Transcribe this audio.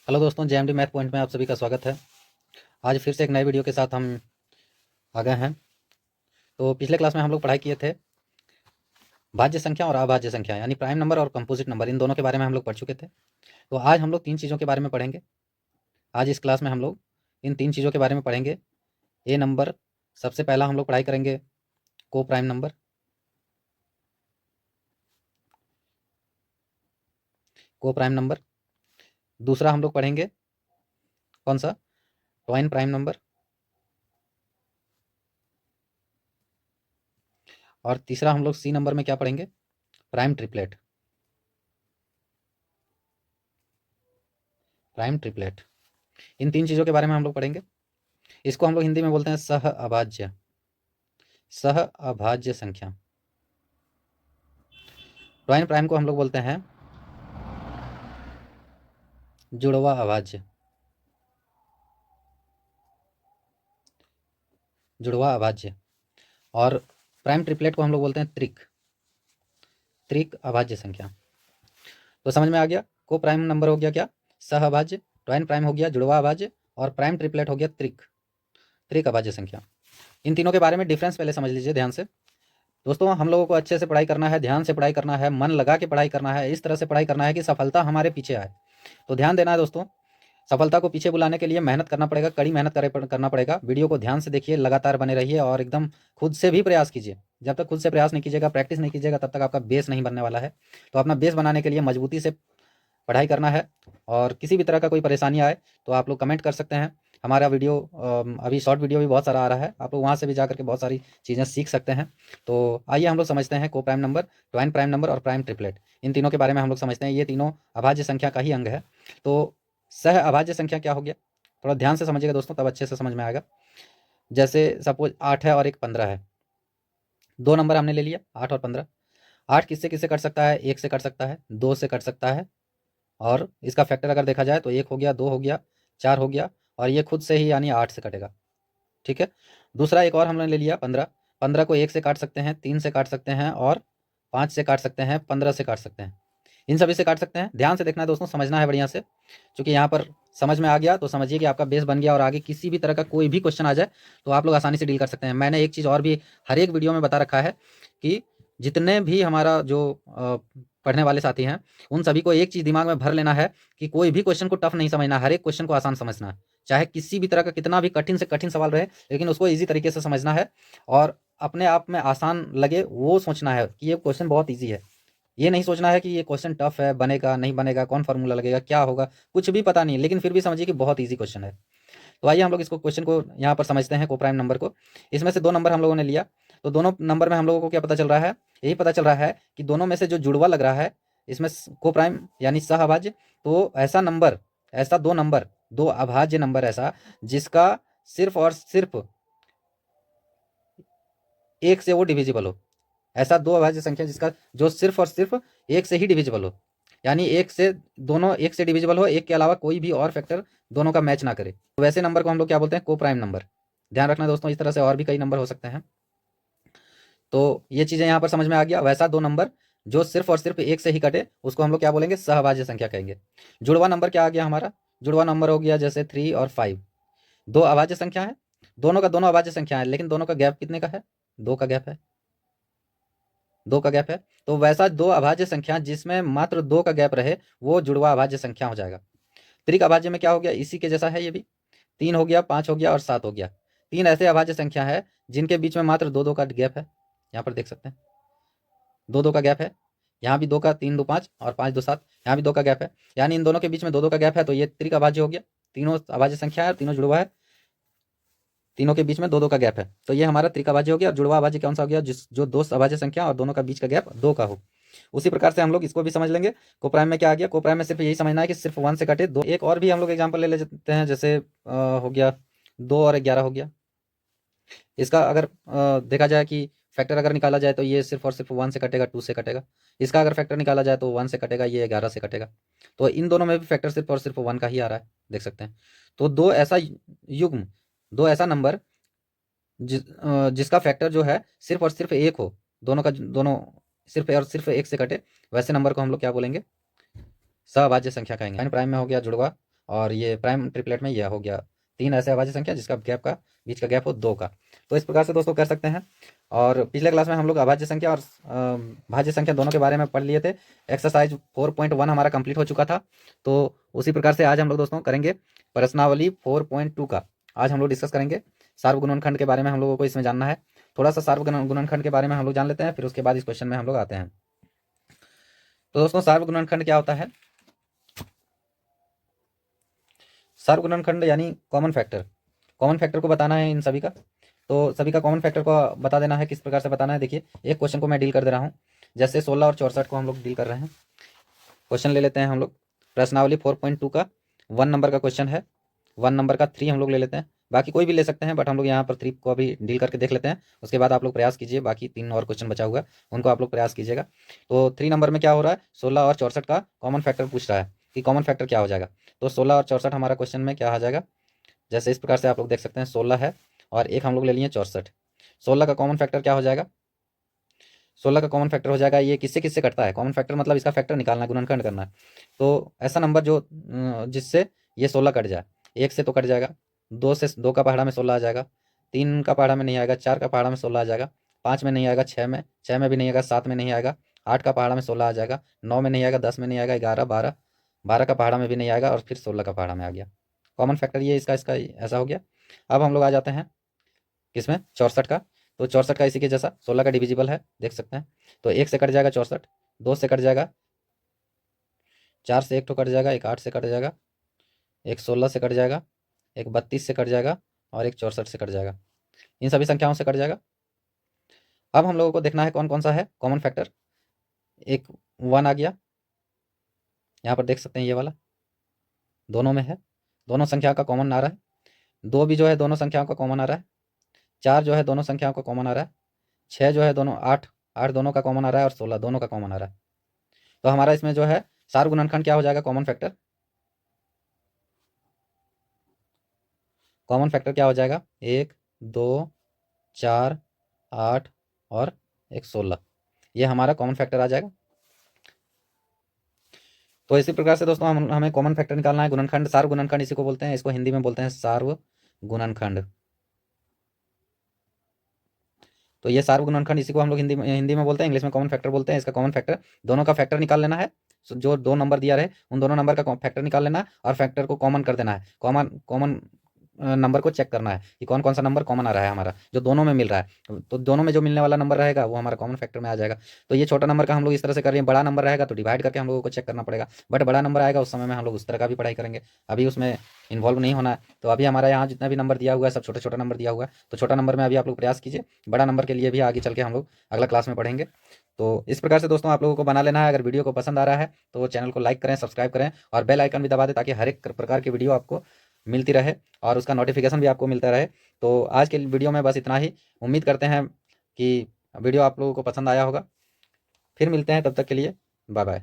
Hello दोस्तों, JMD math point में आप सभी का स्वागत है। आज फिर से एक नए वीडियो के साथ हम आ गए हैं। तो पिछले क्लास में हम लोग पढ़ाई किए थे भाज्य संख्या और अभाज्य संख्या, यानी प्राइम नंबर और कंपोजिट नंबर, इन दोनों के बारे में हम लोग पढ़ चुके थे। तो आज हम लोग तीन चीज़ों के बारे में पढ़ेंगे। आज इस क्लास में हम लोग इन तीन चीज़ों के बारे में पढ़ेंगे। ए नंबर, सबसे पहला हम लोग पढ़ाई करेंगे को प्राइम नंबर। को प्राइम नंबर। दूसरा हम लोग पढ़ेंगे कौन सा, ट्वाइन प्राइम नंबर। और तीसरा हम लोग सी नंबर में क्या पढ़ेंगे, प्राइम ट्रिपलेट। प्राइम ट्रिपलेट, इन तीन चीज़ों के बारे में हम लोग पढ़ेंगे। इसको हम लोग हिंदी में बोलते हैं सह अभाज्य, सह अभाज्य संख्या। ट्वाइन प्राइम को हम लोग बोलते हैं जुड़वा अभाज्य, जुड़वा अभाज्य। और प्राइम ट्रिपलेट को हम लोग बोलते हैं त्रिक, त्रिक अभाज्य संख्या। तो समझ में आ गया, को प्राइम नंबर हो गया क्या, सह अभाज्य, ट्वाइन प्राइम हो गया जुड़वा अभाज्य, और प्राइम ट्रिपलेट हो गया त्रिक, त्रिक अभाज्य संख्या। इन तीनों के बारे में डिफरेंस पहले समझ लीजिए ध्यान से। दोस्तों, हम लोगों को अच्छे से पढ़ाई करना है, ध्यान से पढ़ाई करना है, मन लगा के पढ़ाई करना है, इस तरह से पढ़ाई करना है कि सफलता हमारे पीछे आए। तो ध्यान देना है दोस्तों, सफलता को पीछे बुलाने के लिए मेहनत करना पड़ेगा, कड़ी मेहनत करना पड़ेगा। वीडियो को ध्यान से देखिए, लगातार बने रहिए और एकदम खुद से भी प्रयास कीजिए। जब तक खुद से प्रयास नहीं कीजिएगा, प्रैक्टिस नहीं कीजिएगा, तब तक आपका बेस नहीं बनने वाला है। तो अपना बेस बनाने के लिए मजबूती से पढ़ाई करना है। और किसी भी तरह का कोई परेशानी आए तो आप लोग कमेंट कर सकते हैं। हमारा वीडियो अभी शॉर्ट वीडियो भी बहुत सारा आ रहा है, आप लोग वहाँ से भी जा करके बहुत सारी चीज़ें सीख सकते हैं। तो आइए हम लोग समझते हैं को prime number, twine prime number और प्राइम ट्रिपलेट, इन तीनों के बारे में हम लोग समझते हैं। ये तीनों अभाज्य संख्या का ही अंग है। तो सह अभाज्य संख्या क्या हो गया, थोड़ा ध्यान से समझिएगा दोस्तों, तब अच्छे से समझ में आएगा। जैसे सपोज 8 है और एक 15 है, दो नंबर हमने ले लिया 8 और 15। 8 किससे किससे कट सकता है, 1 से कट सकता है, 2 से कट सकता है, और इसका फैक्टर अगर देखा जाए तो 1 हो गया, 2 हो गया, 4 हो गया, और ये खुद से ही यानी 8 से कटेगा। ठीक है। दूसरा एक और हमने ले लिया 15। 15 को 1 से काट सकते हैं, 3 से काट सकते हैं, और 5 से काट सकते हैं, 15 से काट सकते हैं, इन सभी से काट सकते हैं। ध्यान से देखना है दोस्तों, समझना है बढ़िया से, क्योंकि यहाँ पर समझ में आ गया तो समझिए कि आपका बेस बन गया, और आगे किसी भी तरह का कोई भी क्वेश्चन आ जाए तो आप लोग आसानी से डील कर सकते हैं। मैंने एक चीज़ और भी हर एक वीडियो में बता रखा है कि जितने भी हमारा जो पढ़ने वाले साथी हैं, उन सभी को एक चीज़ दिमाग में भर लेना है कि कोई भी क्वेश्चन को टफ नहीं समझना, हर एक क्वेश्चन को आसान समझना है। चाहे किसी भी तरह का कितना भी कठिन से कठिन सवाल रहे, लेकिन उसको ईजी तरीके से समझना है, और अपने आप में आसान लगे वो सोचना है कि ये क्वेश्चन बहुत ईजी है। ये नहीं सोचना है कि ये क्वेश्चन टफ है, बनेगा नहीं बनेगा, कौन फार्मूला लगेगा, क्या होगा, कुछ भी पता नहीं, लेकिन फिर भी समझिए कि बहुत ईजी क्वेश्चन है। तो आइए हम लोग इसको क्वेश्चन को यहाँ पर समझते हैं, को प्राइम नंबर को। इसमें से दो नंबर हम लोगों ने लिया, तो दोनों नंबर में हम लोगों को क्या पता चल रहा है, यही पता चल रहा है कि दोनों में से जो जुड़वा लग रहा है इसमें को प्राइम यानी सहअभाज्य। तो ऐसा नंबर, ऐसा दो नंबर, दो अभाज्य नंबर ऐसा जिसका सिर्फ और सिर्फ एक से वो डिविजिबल हो, ऐसा दो अभाज्य संख्या जिसका जो सिर्फ और सिर्फ एक से ही डिविजिबल हो, यानी एक से, दोनों एक से डिविजिबल हो, एक के अलावा कोई भी और फैक्टर दोनों का मैच ना करे, तो वैसे नंबर को हम लोग क्या बोलते हैं, को प्राइम नंबर। ध्यान रखना दोस्तों, इस तरह से और भी कई नंबर हो सकते हैं। तो ये चीजें यहाँ पर समझ में आ गया। वैसा दो नंबर जो सिर्फ और सिर्फ एक से ही कटे उसको हम लोग क्या बोलेंगे, सहभाज्य संख्या कहेंगे। जुड़वा नंबर क्या आ गया हमारा, जुड़वा नंबर हो गया जैसे 3 और 5, दो अभाज्य संख्या है, दोनों का दोनों अभाज्य संख्या है, लेकिन दोनों का गैप कितने का है, 2 का गैप है, 2 का गैप है। तो वैसा दो अभाज्य संख्या जिसमें मात्र 2 का गैप रहे वो जुड़वा अभाज्य संख्या हो जाएगा। त्रिक अभाज्य में क्या हो गया, इसी के जैसा है ये भी, 3 हो गया, 5 हो गया और 7 हो गया। तीन ऐसे अभाज्य संख्या है जिनके बीच में मात्र 2 का गैप है, यहाँ पर देख सकते हैं 2 का गैप है। यहाँ भी 2 का, 3 2 5 और 5 2 7, यहाँ भी 2 का गैप है, यानी इन दोनों के बीच में 2 का गैप है, तो ये त्रिक अभाज्य हो गया। तीनों अभाज्य संख्या है, तीनों जुड़वा है, तीनों के बीच में 2 का गैप है, तो ये हमारा त्रिक अभाज्य हो गया। और जुड़वा अभाज्य कौन सा हो गया, जिस जो दो अभाज्य संख्या और दोनों का बीच का गैप 2 का हो। उसी प्रकार से हम लोग इसको भी समझ लेंगे। को प्राइम में क्या आ गया, को प्राइम में सिर्फ यही समझना है कि सिर्फ 1 से कटे दो। एक और भी हम लोग एग्जाम्पल ले लेते हैं, जैसे हो गया 2 और 11 हो गया। इसका अगर देखा जाए कि फैक्टर अगर निकाला जाए तो ये सिर्फ और सिर्फ 1 से कटेगा, 2 से कटेगा। इसका अगर फैक्टर निकाला जाए तो 1 से कटेगा, ये 11 से कटेगा। तो इन दोनों में भी फैक्टर सिर्फ और सिर्फ 1 का ही आ रहा है, देख सकते हैं। तो दो ऐसा युग्म, दो ऐसा नंबर जिसका फैक्टर जो है सिर्फ और सिर्फ एक हो, दोनों का दोनों सिर्फ और सिर्फ एक से कटे, वैसे नंबर को हम लोग क्या बोलेंगे, सहभाज्य संख्या कहेंगे। प्राइम में हो गया जुड़वा, और ये प्राइम ट्रिपलेट में यह हो गया 3 ऐसे अभाज्य संख्या जिसका गैप का बीच का गैप हो 2 का। तो इस प्रकार से दोस्तों कर सकते हैं। और पिछले क्लास में हम लोग अभाज्य संख्या और भाज्य संख्या दोनों के बारे में पढ़ लिए थे। एक्सरसाइज 4.1 हमारा कंप्लीट हो चुका था। तो उसी प्रकार से आज हम लोग दोस्तों करेंगे प्रश्नावली 4.2 का। आज हम लोग डिस्कस करेंगे सार्वगुणनखंड के बारे में। हम लोगों को इसमें जानना है थोड़ा सा सार्वगुणनखंड के बारे में हम लोग जान लेते हैं, फिर उसके बाद इस क्वेश्चन में हम लोग आते हैं। तो दोस्तों सार्वगुणनखंड क्या होता है? सार्वगुणनखंड यानी कॉमन फैक्टर। कॉमन फैक्टर को बताना है इन सभी का। तो सभी का कॉमन फैक्टर को बता देना है। किस प्रकार से बताना है देखिए, एक क्वेश्चन को मैं डील कर दे रहा हूँ। जैसे 16 और 64 को हम लोग डील कर रहे हैं। क्वेश्चन ले लेते हैं हम लोग प्रश्नावली 4.2 का 1 नंबर का क्वेश्चन है। 1 नंबर का 3 हम लोग ले लेते हैं, बाकी कोई भी ले सकते हैं, बट हम लोग यहाँ पर 3 को अभी डील करके देख लेते हैं। उसके बाद आप लोग प्रयास कीजिए, बाकी 3 और क्वेश्चन बचा हुआ है उनको आप लोग प्रयास कीजिएगा। तो 3 नंबर में क्या हो रहा है, 16 और 64 का कॉमन फैक्टर पूछ रहा है कि कॉमन फैक्टर क्या हो जाएगा। तो 16 और 64 हमारा क्वेश्चन में क्या आ जाएगा, जैसे इस प्रकार से आप लोग देख सकते हैं 16 है और एक हम लोग ले लिए 64। 16 का कॉमन फैक्टर क्या हो जाएगा, 16 का कॉमन फैक्टर हो जाएगा, ये किससे किससे कटता है, कॉमन फैक्टर मतलब इसका फैक्टर निकालना है, गुणनखंड करना है। तो ऐसा नंबर जो जिससे ये 16 कट जाए। 1 से तो कट जाएगा, 2 से 2 का पहाड़ा में 16 आ जाएगा, 3 का पहाड़ा में नहीं आएगा, 4 का पहाड़ा में 16 आ जाएगा, 5 में नहीं आएगा, 6 में भी नहीं आएगा, 7 में नहीं आएगा, 8 का पहाड़ा में 16 आ जाएगा, 9 में नहीं आएगा, 10 में नहीं आएगा, 11, 12, 12 का पहाड़ा में भी नहीं आएगा और फिर 16 का पहाड़ा में आ गया। कॉमन फैक्टर ये इसका इसका ऐसा हो गया। अब हम लोग आ जाते हैं किसमें, 64 का। तो 64 का इसी के जैसा 16 का डिविजिबल है, देख सकते हैं। तो 1 से कट जाएगा 64, 2 से कट जाएगा, 4 से 1 तो कट जाएगा, एक 8 से कट जाएगा, एक 16 से कट जाएगा, एक 32 से कट जाएगा और एक 64 से कट जाएगा। इन सभी संख्याओं से कट जाएगा। अब हम लोगों को देखना है कौन कौन सा है कॉमन फैक्टर। एक 1 आ गया, यहाँ पर देख सकते हैं ये वाला दोनों में है, दोनों संख्याओं का कॉमन आ रहा है। 2 भी जो है दोनों संख्याओं का कॉमन आ रहा है। 4 जो है दोनों संख्याओं का कॉमन आ रहा है। 6 जो है दोनों 8 8 दोनों का कॉमन आ रहा है और 16 दोनों का कॉमन आ रहा है। तो हमारा इसमें जो है सार्वगुणनखंड क्या हो जाएगा, कॉमन फैक्टर। कॉमन फैक्टर क्या हो जाएगा, 1, 2, 4, 8 और एक 16, ये हमारा कॉमन फैक्टर आ जाएगा। तो इसी प्रकार से दोस्तों हमें कॉमन फैक्टर निकालना है। गुणनखंड, सार्वगुणनखंड इसी को बोलते हैं, इसको हिंदी में बोलते हैं सार्वगुणनखंड। तो ये सार्वगुणनखंड इसी को हम लोग हिंदी में बोलते हैं, इंग्लिश में कॉमन फैक्टर बोलते हैं। इसका कॉमन फैक्टर, दोनों का फैक्टर निकाल लेना है। जो 2 नंबर दिया रहे उन दोनों नंबर का फैक्टर निकाल लेना है और फैक्टर को कॉमन कर देना है। कॉमन कॉमन नंबर को चेक करना है कि कौन कौन सा नंबर कॉमन आ रहा है हमारा, जो दोनों में मिल रहा है। तो दोनों में जो मिलने वाला नंबर रहेगा वो हमारा कॉमन फैक्टर में आ जाएगा। तो ये छोटा नंबर का हम लोग इस तरह से कर रहे हैं, बड़ा नंबर रहेगा तो डिवाइड करके हम लोगों को चेक करना पड़ेगा, बट बड़ा नंबर आएगा उस समय में हम लोग उस तरह का भी पढ़ाई करेंगे, अभी उसमें इन्वॉल्व नहीं होना है। तो अभी हमारा यहाँ जितना भी नंबर दिया हुआ है सब छोटा छोटा नंबर दिया हुआ है। तो छोटा नंबर में अभी आप लोग प्रयास कीजिए, बड़ा नंबर के लिए भी आगे चल के हम लोग अगला क्लास में पढ़ेंगे। तो इस प्रकार से दोस्तों आप लोगों को बना लेना है। अगर वीडियो को पसंद आ रहा है तो चैनल को लाइक करें, सब्सक्राइब करें और बेल आइकन भी दबा दें ताकि हर एक प्रकार की वीडियो आपको मिलती रहे और उसका नोटिफिकेशन भी आपको मिलता रहे। तो आज के वीडियो में बस इतना ही। उम्मीद करते हैं कि वीडियो आप लोगों को पसंद आया होगा। फिर मिलते हैं, तब तक के लिए बाय बाय।